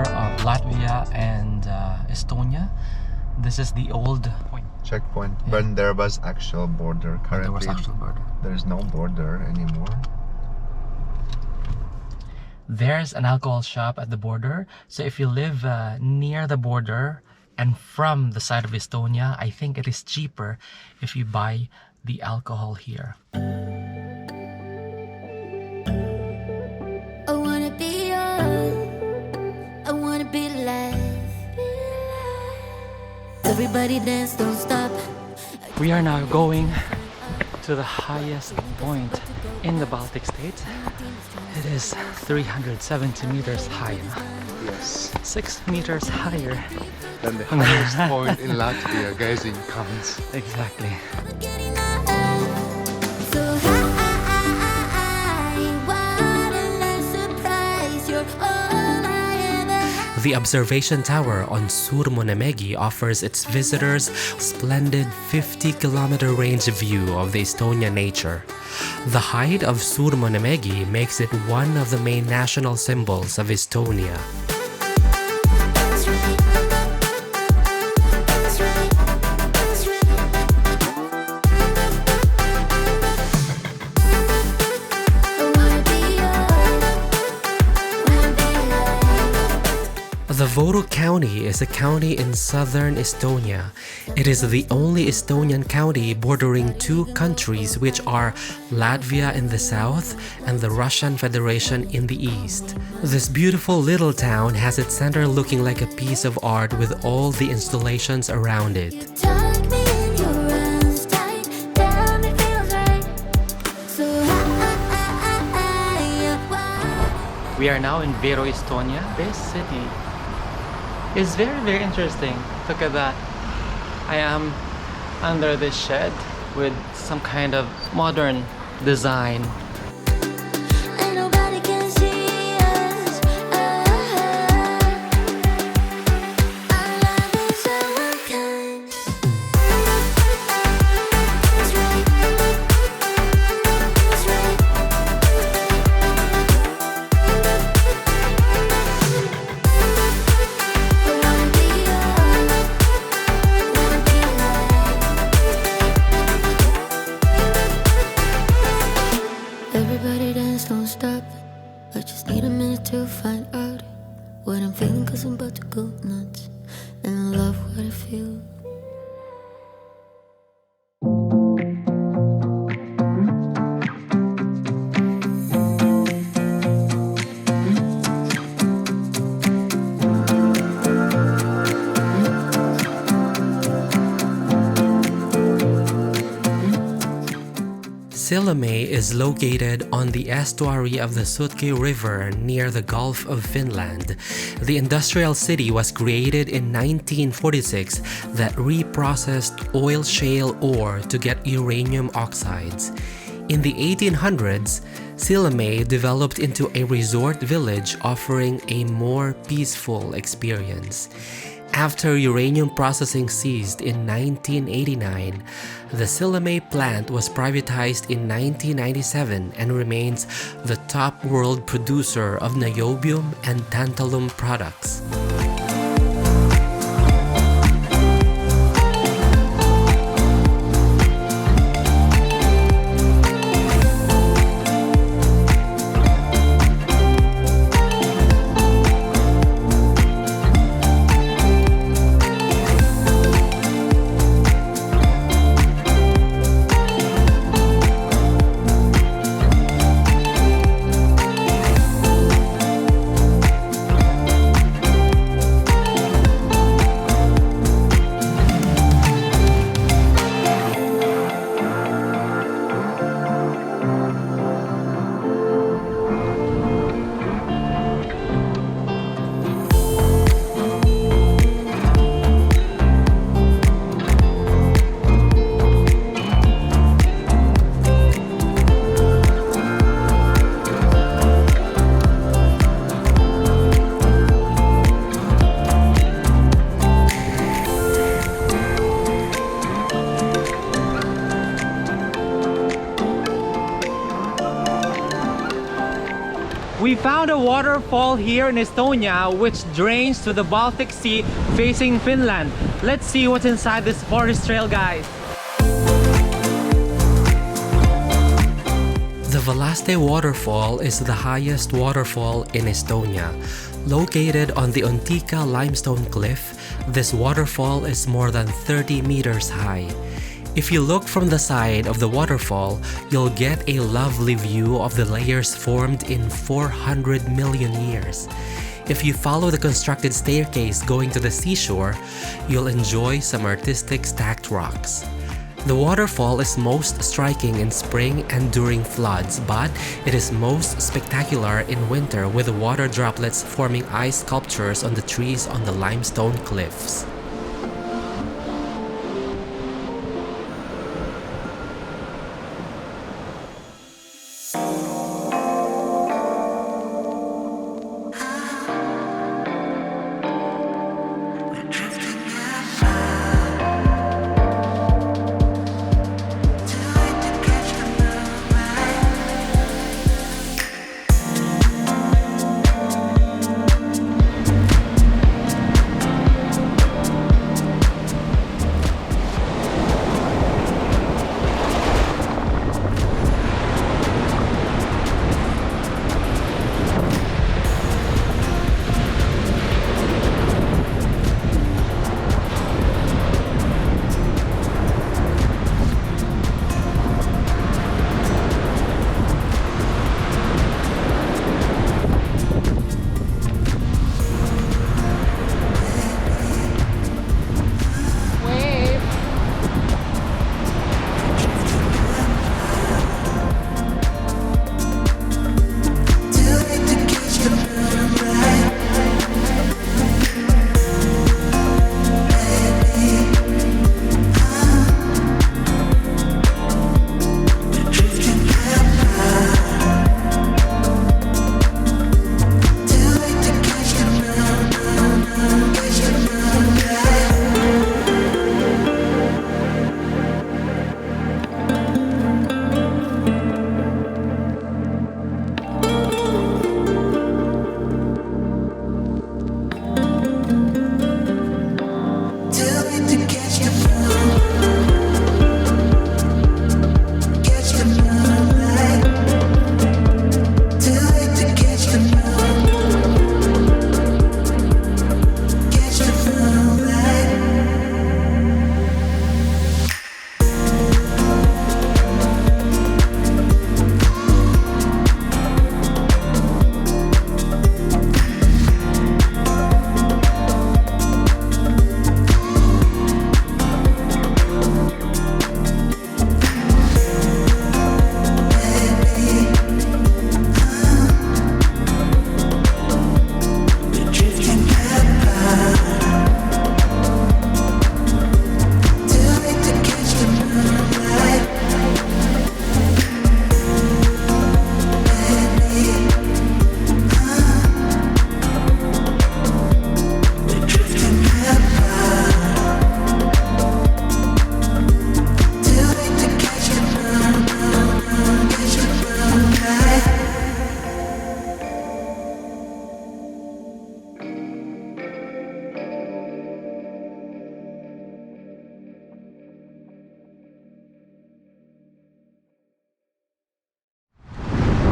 of Latvia and Estonia. This is the old point. Checkpoint, Yeah. but there was actual border. Currently, There was actual border. there's no border anymore. There's an alcohol shop at the border. So if you live near the border and from the side of Estonia, I think it is cheaper if you buy the alcohol here. I wanna be young, I wanna be alive. Everybody dance, don't stop. We are now going to the highest point in the Baltic states. It is 370 meters high now. Yes. 6 meters higher. Then the highest point in Latvia, guys, in counts. Exactly. Getting high, so high, what a surprise. You're all I ever had. The observation tower on Suur Munamägi offers its visitors a splendid 50-kilometer range view of the Estonian nature. The height of Suur Munamägi makes it one of the main national symbols of Estonia. That's right, that's right, that's right. I wanna be young, wanna be alive. The Võru County is a county in southern Estonia. It is the only Estonian county bordering two countries, which are Latvia in the south and the Russian Federation in the east. This beautiful little town has its center looking like a piece of art with all the installations around it. Tuck me in your arms tight, damn it feels right. So high. We are now in Võru, Estonia. This city is very, very interesting. Look at that. I am under this shed with some kind of modern design. And nobody can see us. Our love is so unkind. That's right. That's right. I wanna be young, wanna be alive. Everybody dance, don't stop. I just need a minute to find out what I'm feeling, 'cause I'm about to go nuts. And I love what I feel. Sillamäe is located on the estuary of the Sõtke River near the Gulf of Finland. The industrial city was created in 1946 that reprocessed oil shale ore to get uranium oxides. In the 1800s, Sillamäe developed into a resort village offering a more peaceful experience. After uranium processing ceased in 1989, the Sillamäe plant was privatized in 1997 and remains the top world producer of niobium and tantalum products. found a waterfall here in Estonia which drains to the Baltic Sea facing Finland. Let's see what's inside this forest trail, guys. The Valaste waterfall is the highest waterfall in Estonia. Located on the Ontika limestone cliff, this waterfall is more than 30 meters high. If you look from the side of the waterfall, you'll get a lovely view of the layers formed in 400 million years. If you follow the constructed staircase going to the seashore, you'll enjoy some artistic stacked rocks. The waterfall is most striking in spring and during floods, but it is most spectacular in winter with the water droplets forming ice sculptures on the trees on the limestone cliffs.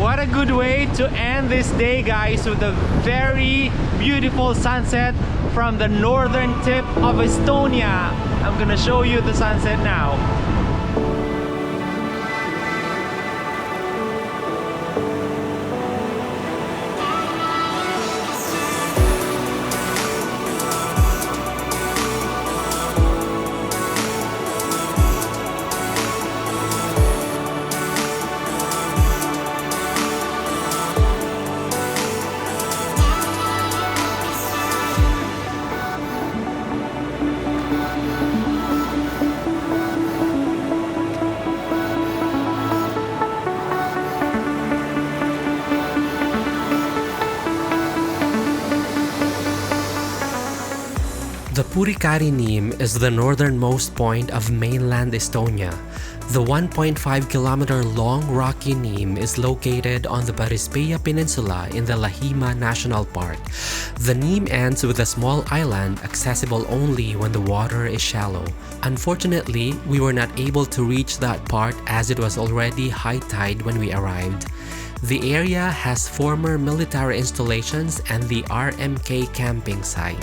What a good way to end this day, guys, with a very beautiful sunset from the northern tip of Estonia. I'm gonna show you the sunset now. The Purekkari Neem is the northernmost point of mainland Estonia. The 1.5-kilometer long rocky Neem is located on the Parispeia Peninsula in the Lahima National Park. The Neem ends with a small island accessible only when the water is shallow. Unfortunately, we were not able to reach that part as it was already high tide when we arrived. The area has former military installations and the RMK camping site.